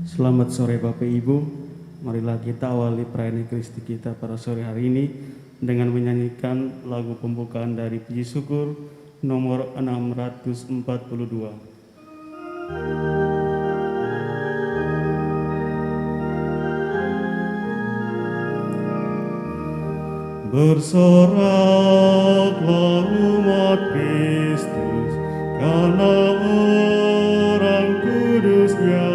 Selamat sore Bapak Ibu, marilah kita awali perayaan Ekaristi kita pada sore hari ini dengan menyanyikan lagu pembukaan dari Puji Syukur nomor 642. Bersoraklah umat Kristus, karena orang kudusnya,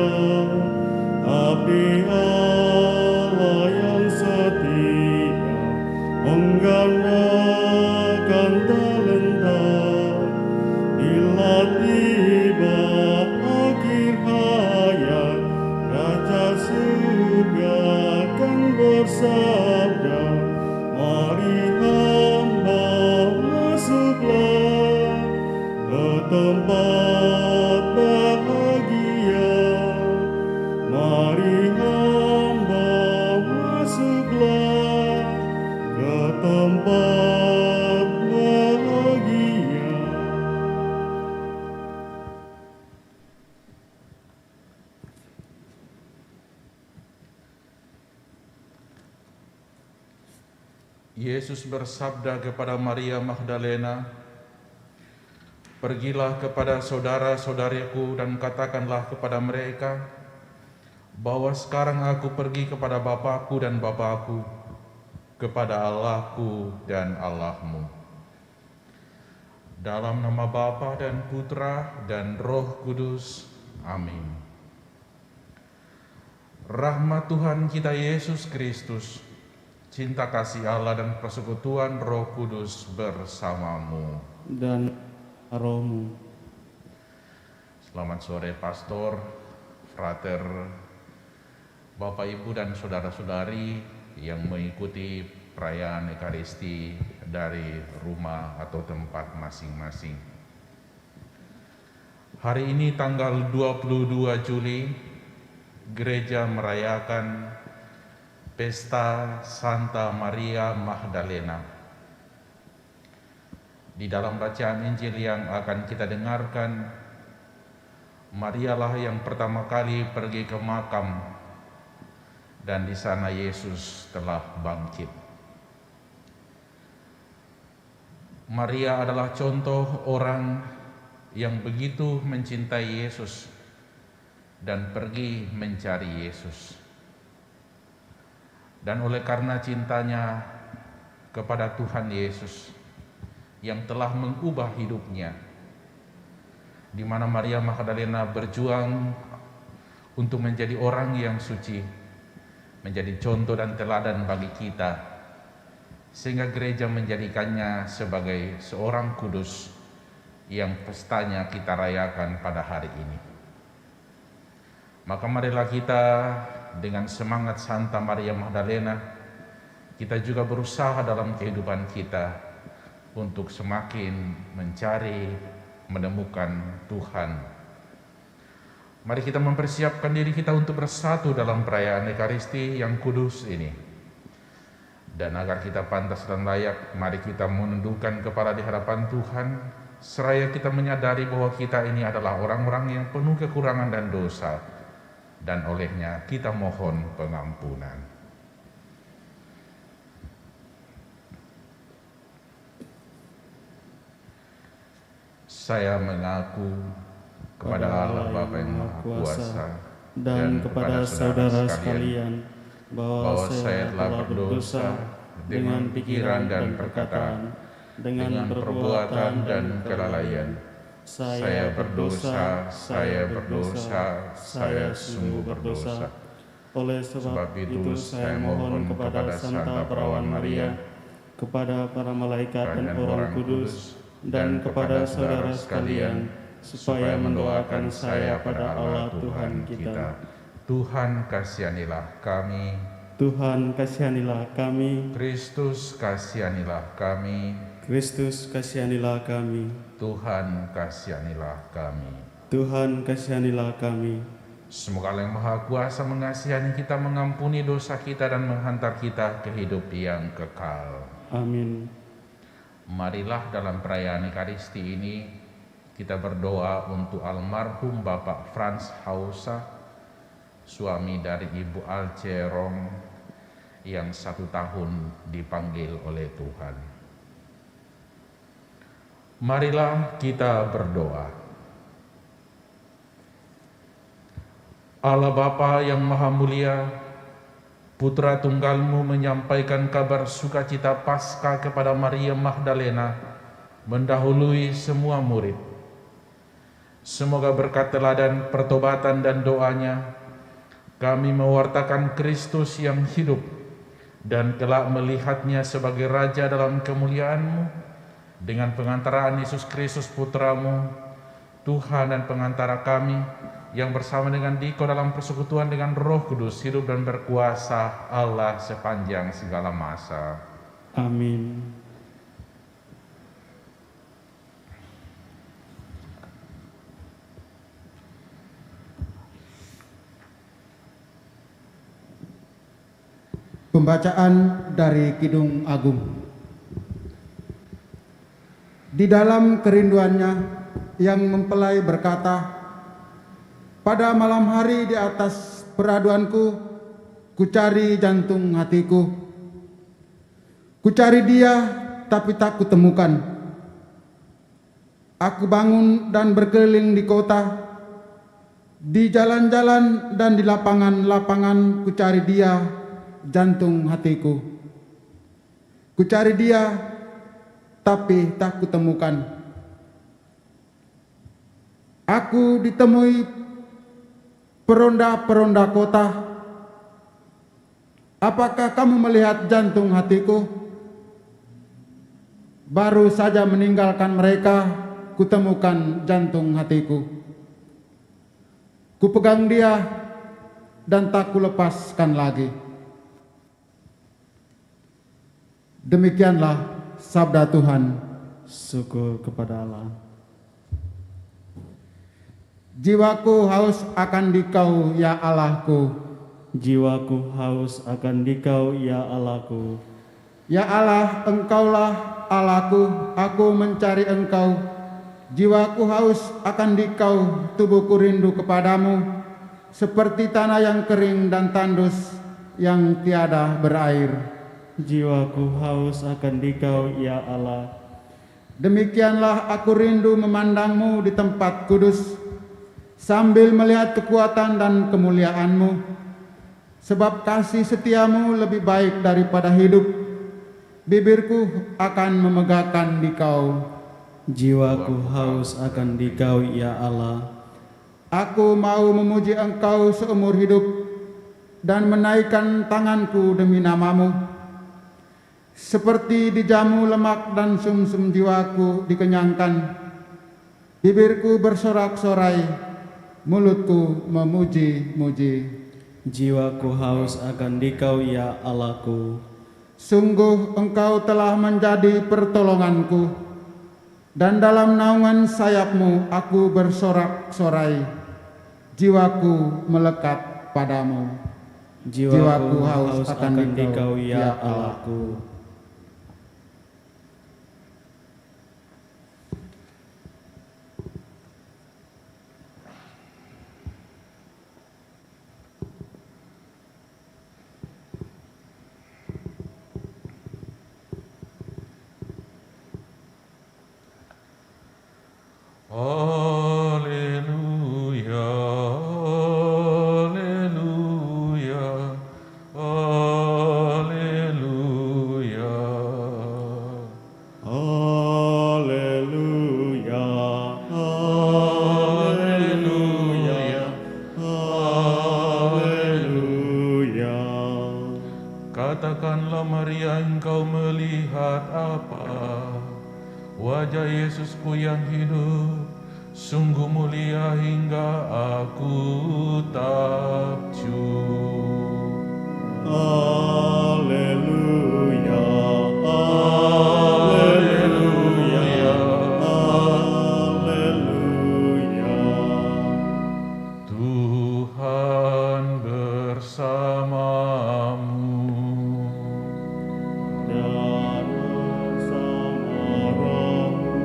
abdi Allah yang setia, menggandakan talenta, bila tiba akhir hayat, Raja surga akan bersabda, mari hamba masuklah ke tempat bahagia. Mari hamba masuklah ke tempat bahagia. Yesus bersabda kepada Maria Magdalena, "Pergilah kepada saudara-saudariku dan katakanlah kepada mereka bahwa sekarang aku pergi kepada Bapakku dan Bapakku, kepada Allahku dan Allahmu." Dalam nama Bapa dan Putra dan Roh Kudus. Amin. Rahmat Tuhan kita Yesus Kristus, cinta kasih Allah dan persekutuan Roh Kudus bersamamu. Dan rohmu. Selamat sore pastor, frater, Bapak Ibu dan saudara-saudari yang mengikuti perayaan Ekaristi dari rumah atau tempat masing-masing. Hari ini tanggal 22 Juli, gereja merayakan Pesta Santa Maria Magdalena. Di dalam bacaan Injil yang akan kita dengarkan, Marialah yang pertama kali pergi ke makam, dan di sana Yesus telah bangkit. Maria adalah contoh orang yang begitu mencintai Yesus dan pergi mencari Yesus. Dan oleh karena cintanya kepada Tuhan Yesus yang telah mengubah hidupnya, di mana Maria Magdalena berjuang untuk menjadi orang yang suci, menjadi contoh dan teladan bagi kita, sehingga gereja menjadikannya sebagai seorang kudus yang pestanya kita rayakan pada hari ini. Maka marilah kita dengan semangat Santa Maria Magdalena, kita juga berusaha dalam kehidupan kita untuk semakin mencari, menemukan Tuhan. Mari kita mempersiapkan diri kita untuk bersatu dalam perayaan Ekaristi yang kudus ini. Dan agar kita pantas dan layak, mari kita menundukkan kepala di hadapan Tuhan, seraya kita menyadari bahwa kita ini adalah orang-orang yang penuh kekurangan dan dosa, dan olehnya kita mohon pengampunan. Saya mengaku kepada Allah Bapa yang Maha Kuasa dan kepada saudara sekalian bahwa saya telah berdosa dengan pikiran dan perkataan, dengan perbuatan dan kelalaian. Saya berdosa, saya sungguh berdosa. Oleh sebab itu saya mohon kepada Santa Perawan Maria, kepada para malaikat dan orang kudus, dan kepada saudara sekalian, supaya mendoakan saya pada Allah Tuhan kita. Tuhan kasihanilah kami. Tuhan kasihanilah kami. Kristus kasihanilah kami. Kristus kasihanilah kami. Tuhan kasihanilah kami. Tuhan kasihanilah kami. Semoga Allah yang Maha Kuasa mengasihani kita, mengampuni dosa kita, dan menghantar kita ke hidup yang kekal. Amin. Marilah dalam perayaan Ekaristi ini kita berdoa untuk almarhum Bapak Franz Hausa, suami dari Ibu Alcerong yang 1 tahun dipanggil oleh Tuhan. Marilah kita berdoa. Allah Bapa yang Maha Mulia, Putra Tunggal-Mu menyampaikan kabar sukacita Paskah kepada Maria Magdalena mendahului semua murid. Semoga berkat teladan pertobatan dan doanya, kami mewartakan Kristus yang hidup dan kelak melihatnya sebagai Raja dalam kemuliaan-Mu dengan pengantaraan Yesus Kristus Putra-Mu, Tuhan dan pengantara kami, yang bersama dengan Diko dalam persekutuan dengan Roh Kudus, hidup dan berkuasa Allah sepanjang segala masa. Amin. Pembacaan dari Kidung Agung. Di dalam kerinduannya yang mempelai berkata, pada malam hari di atas peraduanku, kucari jantung hatiku. Kucari dia, tapi tak kutemukan. Aku bangun dan berkeliling di kota, di jalan-jalan dan di lapangan-lapangan kucari dia, jantung hatiku. Kucari dia, tapi tak kutemukan. Aku ditemui peronda-peronda kota. Apakah kamu melihat jantung hatiku? Baru saja meninggalkan mereka, kutemukan jantung hatiku. Kupegang dia dan tak kulepaskan lagi. Demikianlah sabda Tuhan. Syukur kepada Allah. Jiwaku haus akan Dikau, ya Allahku. Jiwaku haus akan Dikau, ya Allahku. Ya Allah, Engkaulah Allahku, aku mencari Engkau. Jiwaku haus akan Dikau, tubuhku rindu kepadamu, seperti tanah yang kering dan tandus yang tiada berair. Jiwaku haus akan Dikau, ya Allah. Demikianlah aku rindu memandangmu di tempat kudus, sambil melihat kekuatan dan kemuliaan-Mu. Sebab kasih setiamu lebih baik daripada hidup. Bibirku akan memegahkan Dikau. Jiwaku haus akan Dikau, ya Allah. Aku mau memuji Engkau seumur hidup dan menaikkan tanganku demi nama-Mu. Seperti dijamu lemak dan sumsum jiwaku dikenyangkan. Bibirku bersorak-sorai, mulutku memuji-muji. Jiwaku haus akan Dikau, ya Allahku. Sungguh Engkau telah menjadi pertolonganku, dan dalam naungan sayap-Mu aku bersorak-sorai. Jiwaku melekat padamu. Jiwaku haus akan Dikau, ya Allahku. Haleluya, haleluya, haleluya. Haleluya, haleluya, haleluya. Katakanlah Maria, engkau melihat apa? Wajah Yesusku yang hidup, sungguh mulia hingga aku takjub. Haleluya, haleluya, haleluya. Tuhan bersamamu. Dan bersama rohmu.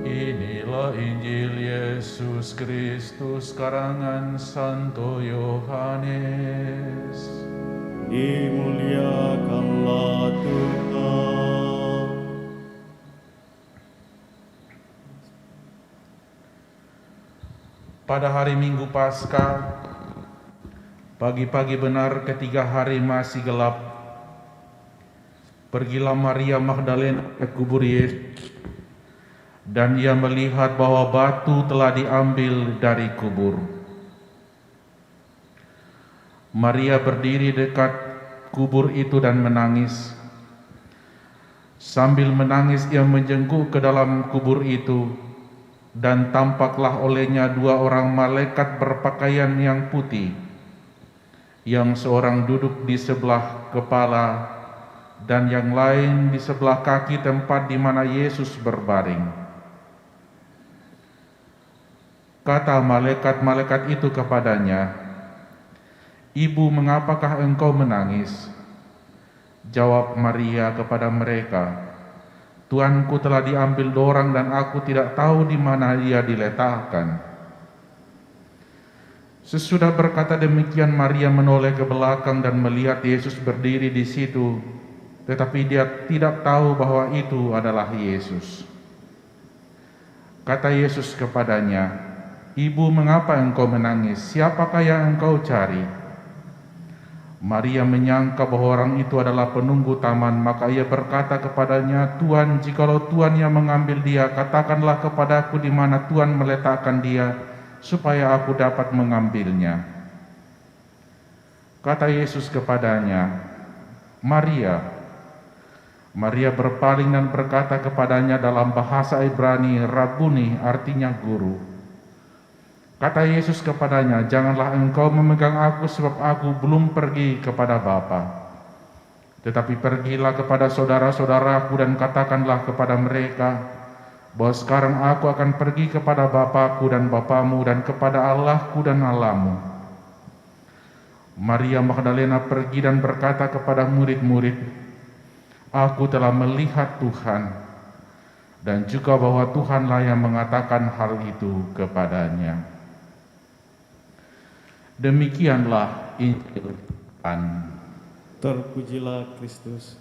Inilah Injil Yesus Yesus Kristus karangan Santo Yohanes. Dimuliakanlah Tuhan. Pada hari Minggu Paskah, pagi-pagi benar ketika hari masih gelap, pergilah Maria Magdalena ke kubur Yesus, dan ia melihat bahwa batu telah diambil dari kubur. Maria berdiri dekat kubur itu dan menangis. Sambil menangis ia menjenguk ke dalam kubur itu, dan tampaklah olehnya dua orang malaikat berpakaian yang putih, yang seorang duduk di sebelah kepala dan yang lain di sebelah kaki tempat di mana Yesus berbaring. Kata malaikat-malaikat itu kepadanya, "Ibu, mengapakah engkau menangis?" Jawab Maria kepada mereka, "Tuanku telah diambil dorang dan aku tidak tahu di mana ia diletakkan." Sesudah berkata demikian, Maria menoleh ke belakang dan melihat Yesus berdiri di situ, tetapi dia tidak tahu bahwa itu adalah Yesus. Kata Yesus kepadanya, "Ibu, mengapa engkau menangis? Siapakah yang engkau cari?" Maria menyangka bahwa orang itu adalah penunggu taman, maka ia berkata kepadanya, "Tuan, jikalau Tuan yang mengambil dia, katakanlah kepadaku di mana Tuan meletakkan dia, supaya aku dapat mengambilnya." Kata Yesus kepadanya, "Maria." Maria berpaling dan berkata kepadanya dalam bahasa Ibrani, "Rabuni," artinya guru. Kata Yesus kepadanya, "Janganlah engkau memegang aku, sebab aku belum pergi kepada Bapa. Tetapi pergilah kepada saudara-saudaraku dan katakanlah kepada mereka bahwa sekarang aku akan pergi kepada Bapakku dan Bapamu, dan kepada Allahku dan Allahmu." Maria Magdalena pergi dan berkata kepada murid-murid, "Aku telah melihat Tuhan," dan juga bahwa Tuhanlah yang mengatakan hal itu kepadanya. Demikianlah Injil Tuhan. Terpujilah Kristus.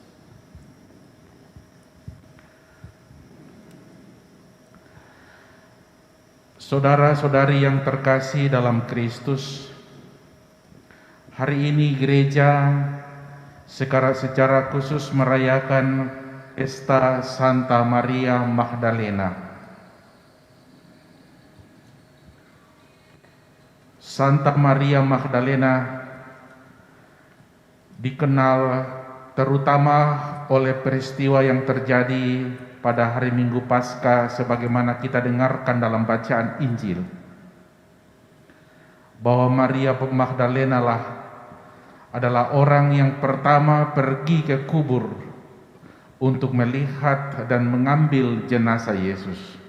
Saudara-saudari yang terkasih dalam Kristus, hari ini gereja secara khusus merayakan pesta Santa Maria Magdalena. Santa Maria Magdalena dikenal terutama oleh peristiwa yang terjadi pada hari Minggu Paskah sebagaimana kita dengarkan dalam bacaan Injil, bahwa Maria Magdalena adalah orang yang pertama pergi ke kubur untuk melihat dan mengambil jenazah Yesus.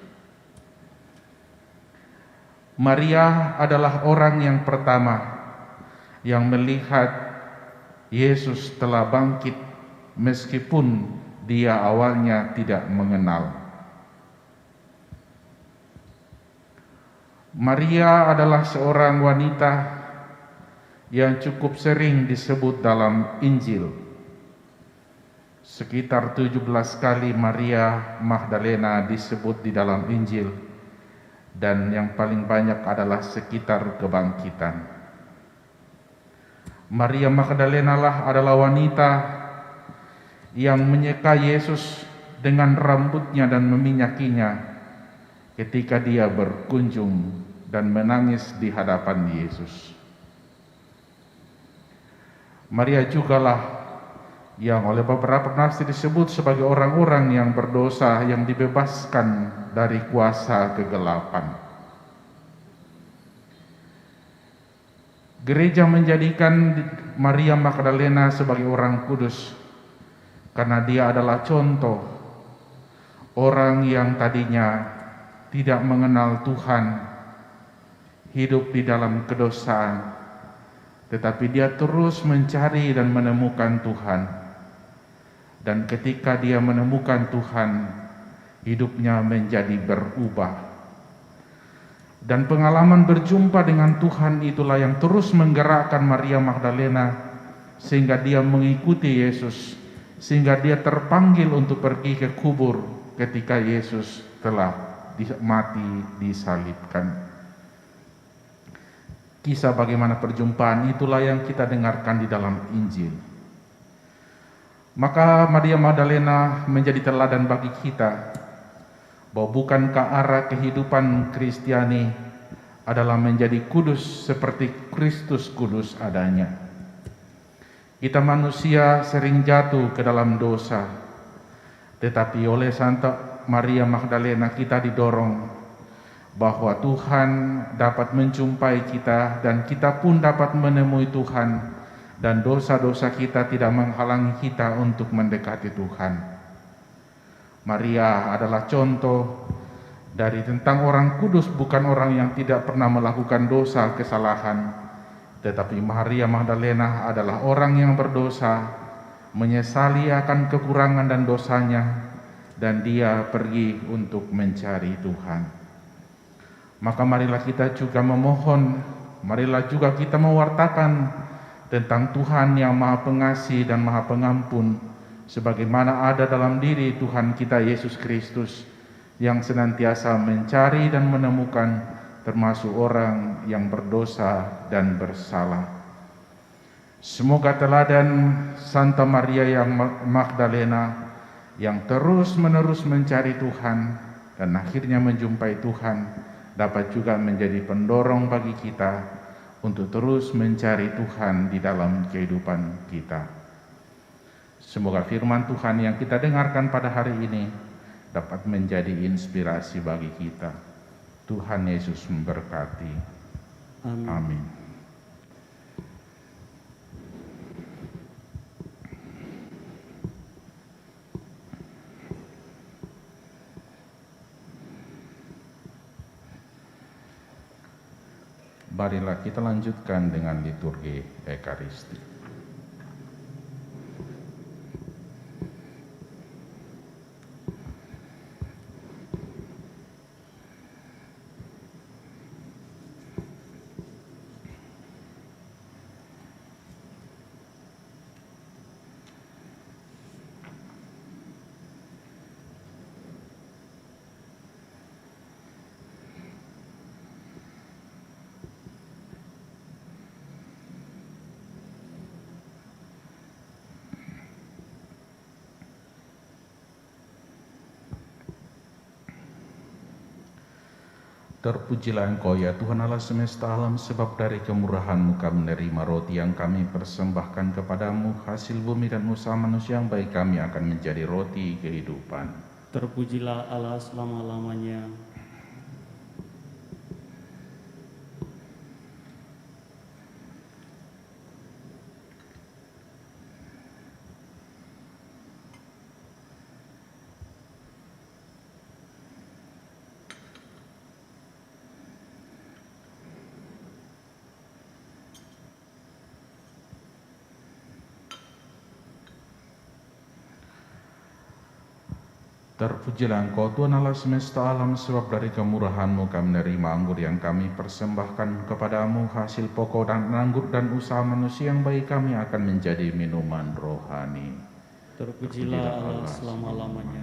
Maria adalah orang yang pertama yang melihat Yesus telah bangkit meskipun dia awalnya tidak mengenal. Maria adalah seorang wanita yang cukup sering disebut dalam Injil. Sekitar 17 kali Maria Magdalena disebut di dalam Injil, dan yang paling banyak adalah sekitar kebangkitan. Maria Magdalena adalah wanita yang menyeka Yesus dengan rambutnya dan meminyakinya ketika dia berkunjung dan menangis di hadapan Yesus. Maria jugalah yang oleh beberapa nafsir disebut sebagai orang-orang yang berdosa yang dibebaskan dari kuasa kegelapan. Gereja menjadikan Maria Magdalena sebagai orang kudus karena dia adalah contoh orang yang tadinya tidak mengenal Tuhan, hidup di dalam kedosaan, tetapi dia terus mencari dan menemukan Tuhan. Dan ketika dia menemukan Tuhan, hidupnya menjadi berubah. Dan pengalaman berjumpa dengan Tuhan itulah yang terus menggerakkan Maria Magdalena sehingga dia mengikuti Yesus, sehingga dia terpanggil untuk pergi ke kubur ketika Yesus telah mati disalibkan. Kisah bagaimana perjumpaan itulah yang kita dengarkan di dalam Injil. Maka Maria Magdalena menjadi teladan bagi kita bahwa bukankah arah kehidupan Kristiani adalah menjadi kudus seperti Kristus kudus adanya. Kita manusia sering jatuh ke dalam dosa, tetapi oleh Santa Maria Magdalena kita didorong bahwa Tuhan dapat menjumpai kita dan kita pun dapat menemui Tuhan, dan dosa-dosa kita tidak menghalangi kita untuk mendekati Tuhan. Maria adalah contoh dari tentang orang kudus, bukan orang yang tidak pernah melakukan dosa kesalahan, tetapi Maria Magdalena adalah orang yang berdosa, menyesali akan kekurangan dan dosanya, dan dia pergi untuk mencari Tuhan. Maka marilah kita juga memohon, marilah juga kita mewartakan tentang Tuhan yang Maha Pengasih dan Maha Pengampun, sebagaimana ada dalam diri Tuhan kita Yesus Kristus yang senantiasa mencari dan menemukan termasuk orang yang berdosa dan bersalah. Semoga teladan Santa Maria yang Magdalena yang terus-menerus mencari Tuhan dan akhirnya menjumpai Tuhan dapat juga menjadi pendorong bagi kita untuk terus mencari Tuhan di dalam kehidupan kita. Semoga firman Tuhan yang kita dengarkan pada hari ini dapat menjadi inspirasi bagi kita. Tuhan Yesus memberkati. Amin. Amin. Marilah kita lanjutkan dengan liturgi Ekaristi. Terpujilah Engkau ya Tuhan Allah semesta alam, sebab dari kemurahan-Mu kami menerima roti yang kami persembahkan kepadamu. Hasil bumi dan usaha manusia yang baik kami akan menjadi roti kehidupan. Terpujilah Allah selama-lamanya. Terpujilah Engkau Tuhan Allah semesta alam, sebab dari kemurahan-Mu kami menerima anggur yang kami persembahkan kepadamu. Hasil pokok dan anggur dan usaha manusia yang baik kami akan menjadi minuman rohani. Terpujilah Allah selama-lamanya.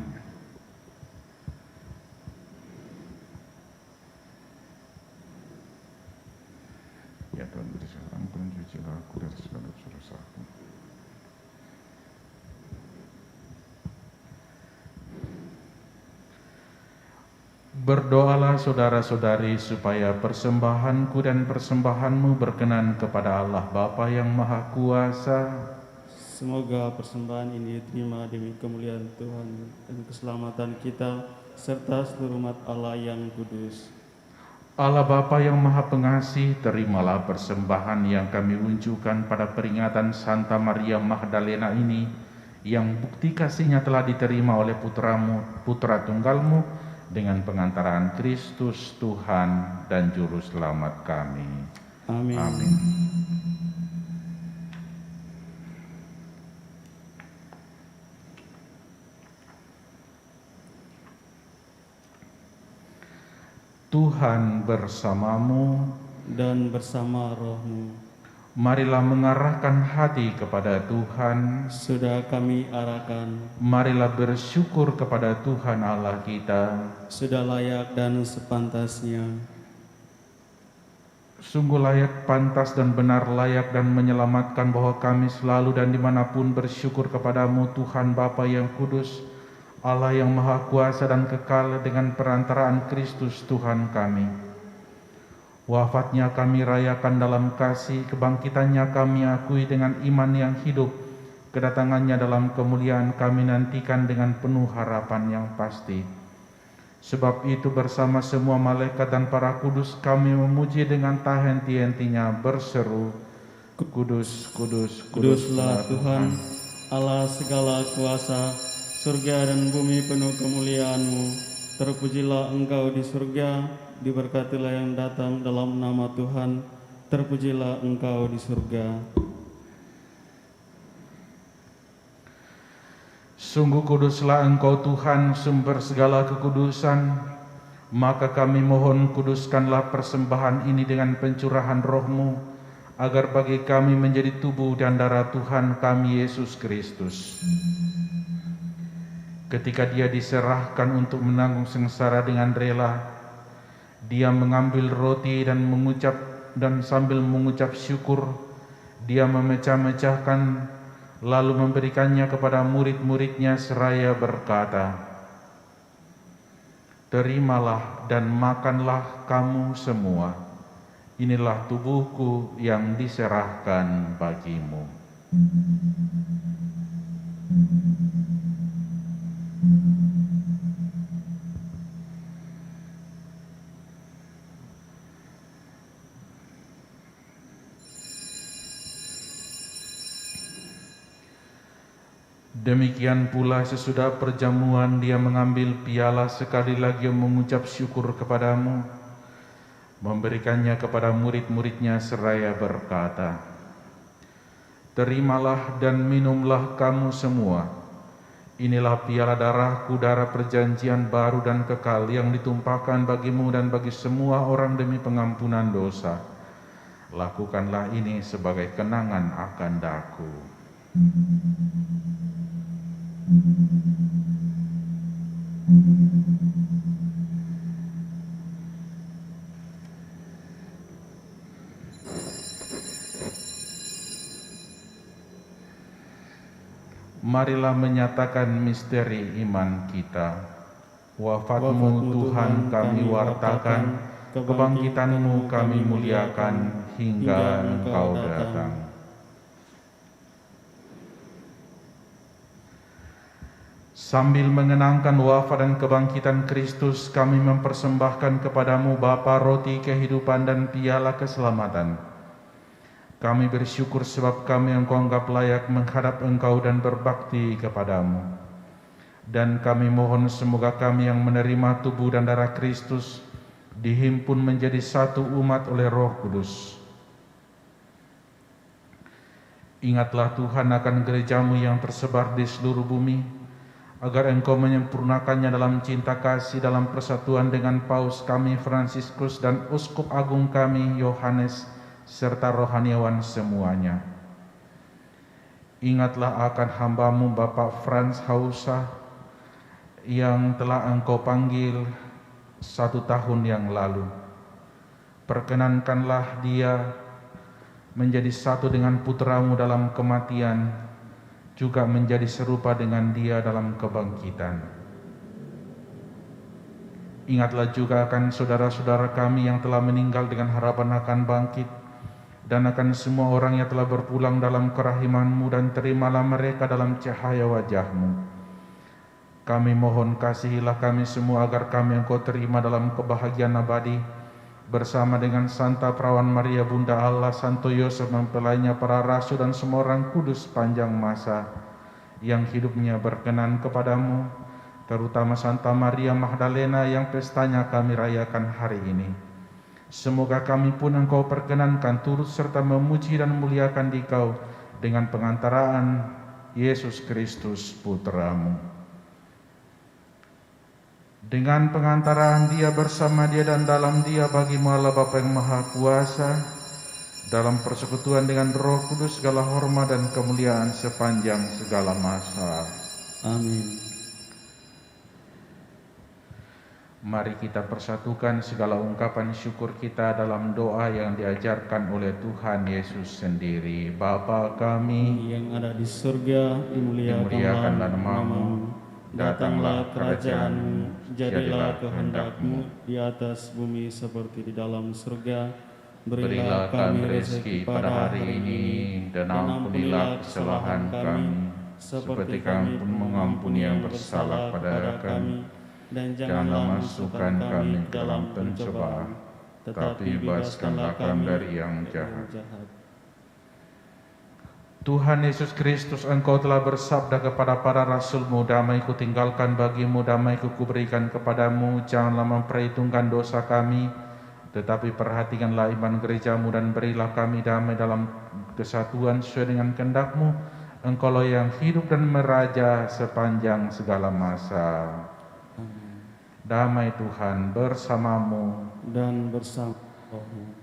Ya Tuhan, beri saya ampun, cucilah aku dari segala dosa-dosaku. Berdoalah saudara-saudari supaya persembahanku dan persembahanmu berkenan kepada Allah Bapa yang Maha Kuasa. Semoga persembahan ini diterima demi kemuliaan Tuhan dan keselamatan kita serta seluruh umat Allah yang kudus. Allah Bapa yang Maha Pengasih, terimalah persembahan yang kami unjukkan pada peringatan Santa Maria Magdalena ini, yang bukti kasihnya telah diterima oleh putramu, putra tunggalmu, dengan pengantaran Kristus Tuhan dan Juru Selamat kami. Amin. Amin. Tuhan bersamamu dan bersama rohmu. Marilah mengarahkan hati kepada Tuhan. Sudah kami arahkan. Marilah bersyukur kepada Tuhan Allah kita. Sudah layak dan sepantasnya. Sungguh layak, pantas dan benar, layak dan menyelamatkan bahwa kami selalu dan dimanapun bersyukur kepadamu Tuhan Bapa yang kudus, Allah yang maha kuasa dan kekal, dengan perantaraan Kristus Tuhan kami. Wafatnya kami rayakan dalam kasih, kebangkitannya kami akui dengan iman yang hidup, kedatangannya dalam kemuliaan kami nantikan dengan penuh harapan yang pasti. Sebab itu bersama semua malaikat dan para kudus kami memuji dengan tak henti-hentinya berseru, Kudus, kudus, kuduslah Tuhan, Allah segala kuasa, surga dan bumi penuh kemuliaan-Mu. Terpujilah Engkau di surga, diberkatilah yang datang dalam nama Tuhan, terpujilah Engkau di surga. Sungguh kuduslah Engkau Tuhan, sumber segala kekudusan. Maka kami mohon, kuduskanlah persembahan ini dengan pencurahan roh-Mu, agar bagi kami menjadi tubuh dan darah Tuhan kami Yesus Kristus. Ketika Dia diserahkan untuk menanggung sengsara dengan rela, Dia mengambil roti dan sambil mengucap syukur, Dia memecah-mecahkan, lalu memberikannya kepada murid-muridnya seraya berkata, Terimalah dan makanlah kamu semua, inilah tubuhku yang diserahkan bagimu. Demikian pula sesudah perjamuan Dia mengambil piala, sekali lagi mengucap syukur kepadamu, memberikannya kepada murid-muridnya seraya berkata, Terimalah dan minumlah kamu semua, inilah piala darahku, darah perjanjian baru dan kekal, yang ditumpahkan bagimu dan bagi semua orang demi pengampunan dosa. Lakukanlah ini sebagai kenangan akan daku. Marilah menyatakan misteri iman kita. Wafat-Mu Tuhan kami wartakan, kebangkitan-Mu kami muliakan hingga Engkau datang. Sambil mengenangkan wafat dan kebangkitan Kristus, kami mempersembahkan kepadamu Bapa roti kehidupan dan piala keselamatan. Kami bersyukur sebab kami Engkau anggap layak menghadap Engkau dan berbakti kepadamu. Dan kami mohon semoga kami yang menerima tubuh dan darah Kristus dihimpun menjadi satu umat oleh Roh Kudus. Ingatlah Tuhan akan gereja-Mu yang tersebar di seluruh bumi, agar Engkau menyempurnakannya dalam cinta kasih, dalam persatuan dengan Paus kami Fransiskus dan Uskup Agung kami Yohanes, serta rohaniawan semuanya. Ingatlah akan hamba-Mu Bapak Franz Hausa, yang telah Engkau panggil 1 tahun yang lalu. Perkenankanlah dia menjadi satu dengan putra-Mu dalam kematian, juga menjadi serupa dengan Dia dalam kebangkitan. Ingatlah juga akan saudara-saudara kami yang telah meninggal dengan harapan akan bangkit, dan akan semua orang yang telah berpulang dalam kerahiman-Mu, dan terimalah mereka dalam cahaya wajah-Mu. Kami mohon kasihilah kami semua agar kami Engkau terima dalam kebahagiaan abadi, bersama dengan Santa Perawan Maria Bunda Allah, Santo Yosef mempelainya, para rasul dan semua orang kudus panjang masa yang hidupnya berkenan kepadamu, terutama Santa Maria Magdalena yang pestanya kami rayakan hari ini. Semoga kami pun Engkau perkenankan turut serta memuji dan memuliakan Dikau dengan pengantaraan Yesus Kristus Putra-Mu. Dengan pengantaran Dia, bersama Dia, dan dalam Dia, bagimu Allah Bapa yang Maha Kuasa, dalam persekutuan dengan Roh Kudus, segala hormat dan kemuliaan sepanjang segala masa. Amin. Mari kita persatukan segala ungkapan syukur kita dalam doa yang diajarkan oleh Tuhan Yesus sendiri. Bapa kami yang ada di surga, dimuliakanlah namamu, datanglah kerajaanmu, jadilah kehendak-mu di atas bumi seperti di dalam surga. Berilah kami rezeki pada hari ini, dan ampunilah kesalahan kami, seperti kami pun mengampuni yang bersalah pada kami. Dan janganlah masukkan kami ke dalam pencobaan, tetapi bebaskanlah kami dari yang jahat. Tuhan Yesus Kristus, Engkau telah bersabda kepada para rasul-Mu, damai ku tinggalkan bagimu, damai ku berikan kepadamu. Janganlah memperhitungkan dosa kami, tetapi perhatikanlah iman gereja-Mu, dan berilah kami damai dalam kesatuan sesuai dengan kehendak-Mu. Engkaulah yang hidup dan meraja sepanjang segala masa. Damai Tuhan bersamamu dan bersama Roh-Mu.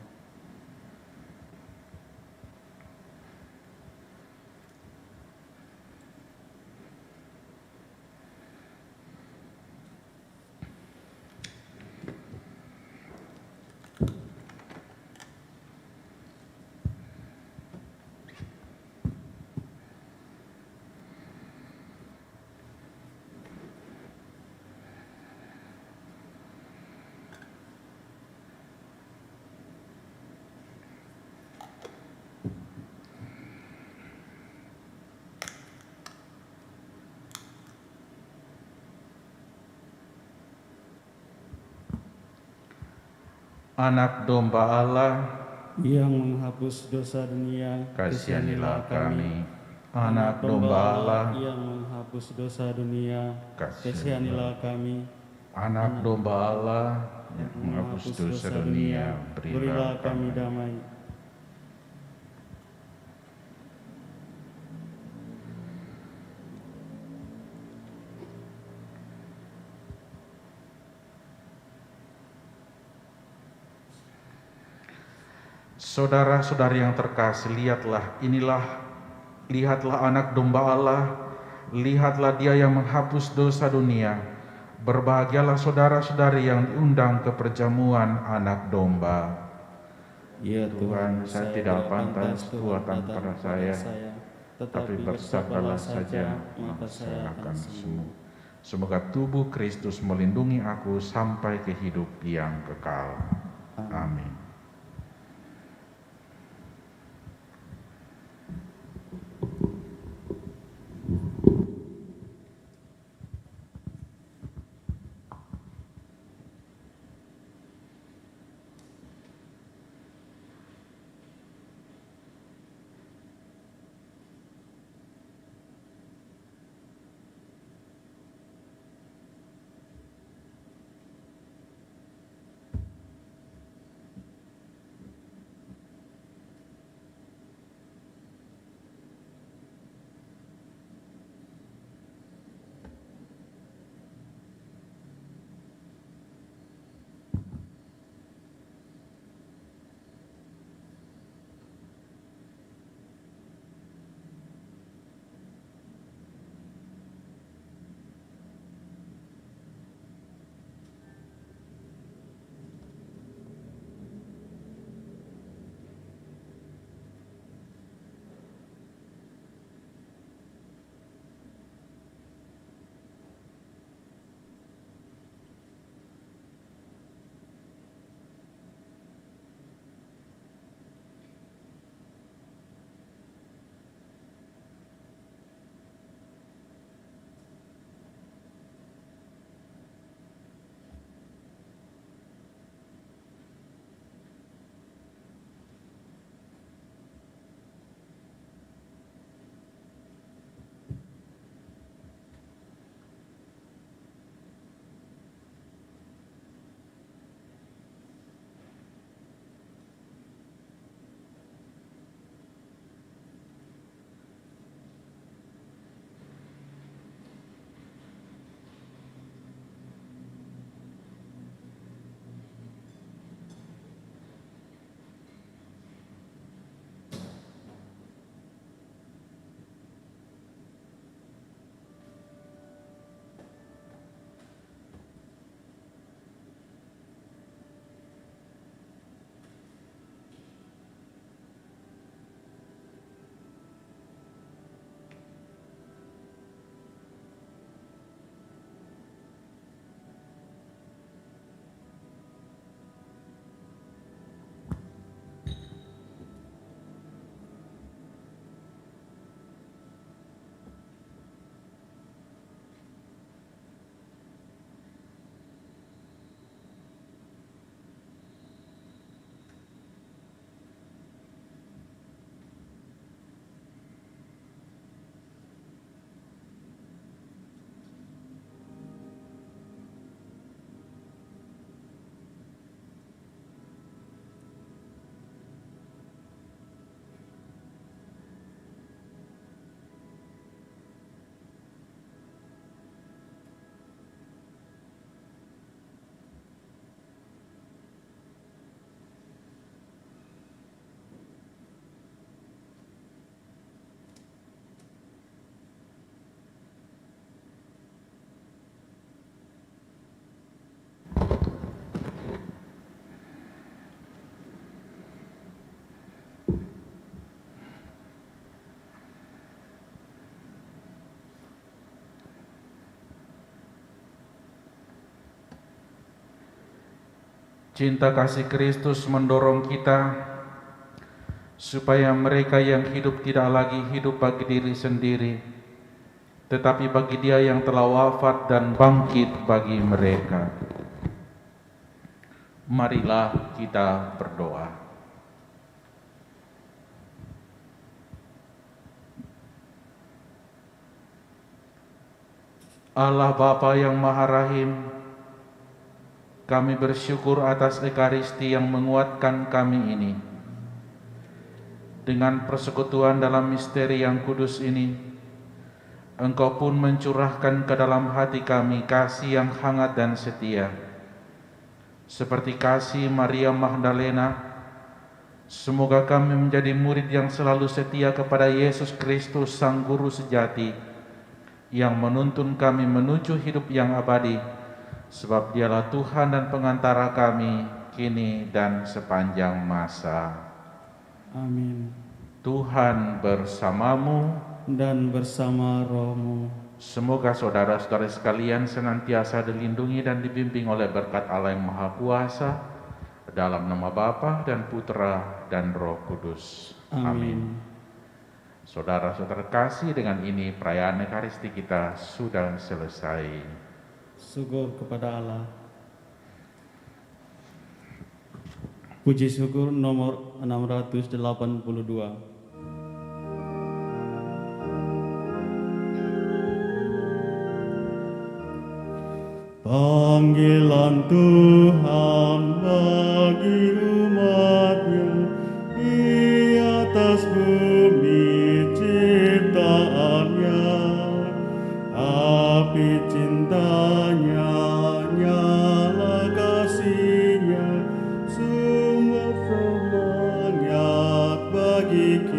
Anak domba Allah yang menghapus dosa dunia, kasihanilah kami. Anak domba Allah yang menghapus dosa dunia, kasihanilah kami. Anak domba Allah yang menghapus dosa dunia, berilah kami damai. Saudara-saudari yang terkasih, lihatlah anak domba Allah, lihatlah Dia yang menghapus dosa dunia. Berbahagialah saudara-saudari yang diundang ke perjamuan anak domba. Ya Tuhan, saya tidak pantas Tuhan pada saya, tetapi bersabdalah saja, maka saya akan sembuh. Semoga tubuh Kristus melindungi aku sampai ke hidup yang kekal. Amin. Cinta kasih Kristus mendorong kita supaya mereka yang hidup tidak lagi hidup bagi diri sendiri, tetapi bagi Dia yang telah wafat dan bangkit bagi mereka. Marilah kita berdoa. Allah Bapa yang Maha Rahim, kami bersyukur atas Ekaristi yang menguatkan kami ini. Dengan persekutuan dalam misteri yang kudus ini, Engkau pun mencurahkan ke dalam hati kami kasih yang hangat dan setia. Seperti kasih Maria Magdalena, semoga kami menjadi murid yang selalu setia kepada Yesus Kristus, Sang Guru sejati, yang menuntun kami menuju hidup yang abadi, sebab Dialah Tuhan dan pengantara kami kini dan sepanjang masa. Amin. Tuhan bersamamu Dan bersama rohmu. Semoga saudara-saudara sekalian senantiasa dilindungi dan dibimbing oleh berkat Allah yang Maha Kuasa, dalam nama Bapa dan Putra dan Roh Kudus. Amin. Saudara-saudara kasih, dengan ini perayaan Ekaristi kita sudah selesai. Syukur kepada Allah. Puji syukur nomor 682. Panggilan Tuhan bagi umat-Nya di atas bumi ciptaannya, api cintanya nyala kasihnya, sumber semangat bagi kita.